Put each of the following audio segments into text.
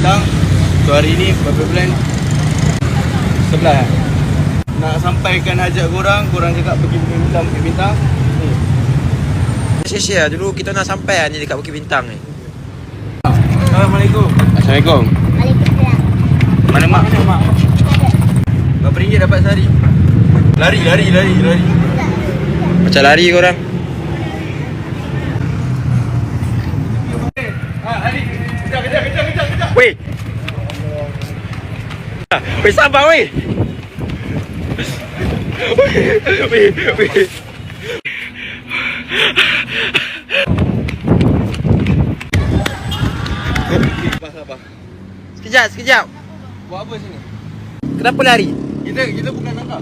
Bintang. So hari ni berapa bulan? 11. Nak sampaikan hajat korang cakap pergi Bukit Bintang, Bukit Bintang. Share dulu kita nak sampai ni dekat Bukit Bintang ni. Assalamualaikum. Assalamualaikum. Waalaikumsalam. Mana mak? Berapa ringgit dapat sehari? Lari. Macam lari korang. Kejap. Weh. Weh sabar weh. Weh. Sabar. Sekejap. Buat apa sini? Kenapa lari? Kita bukan tangkap.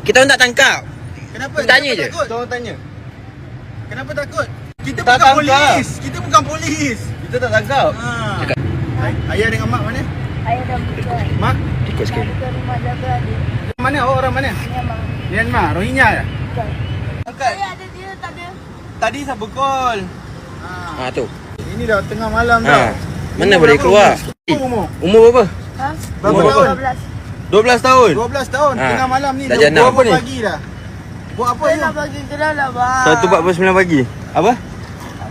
Kita nak tangkap. Kenapa? Tanya je. Takut? Tolong tanya. Kenapa takut? Kita Tak bukan tangkap. polis. Kita bukan polis. Kita tak tangkap. Cakap. Ayah dengan mak mana? Ayah dah bukan. Mak? Ikut sikit. Ke rumah jaga adik. Mana? Orang mana? Myanmar. Myanmar, Rohingya ya? Bukan. Angkat. Saya ada dia, tak ada. Tadi siapa call? Tu. Ini dah tengah malam Ha. dah. Mana Umur boleh berapa keluar? Umur? Umur berapa? Ha? Berapa Umur tahun? 12 tahun. 12 tahun. Ha. Tengah malam ni. Dah Dah jenam. apa pagi dah. Buat apa Saya ni? nak bagi gerak lah, bang. 1:49 pagi. Apa?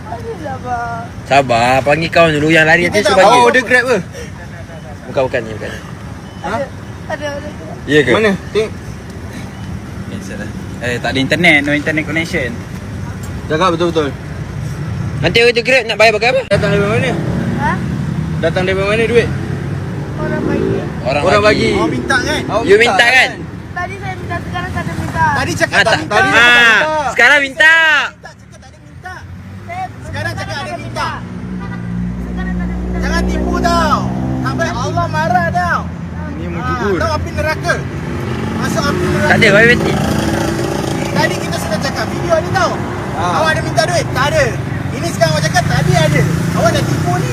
Bagilah, bang. Sabar, panggil kawan dulu yang lari nanti Kita suruh tak bawa panggil. order Grab ke? Bukan ni. Ha? Ada. Ya ke? Mana? Tengok. Tak ada internet, no internet connection. Cakap betul-betul. Nanti order Grab nak bayar pakai apa? Datang dari mana? Ha? Datang dari mana duit? Orang bagi. Orang bagi. Awak minta kan? You minta kan? Tadi saya minta, sekarang tak ada minta. Tadi cakap Ah, tak tak. minta. Tadi cakap tak minta. Sekarang minta. Tak cakap tak ada minta. Sekarang cakap tak ada minta. Sekarang tak ada minta. Jangan tipu tau. Sampai Allah marah tau. Ini Tahu api neraka? Masuk api neraka. Tak ada, kau mati. Tadi kita sudah cakap video ni tau. Awak ada minta duit? Tak ada. Ini sekarang awak cakap tadi ada. Awak dah tipu ni.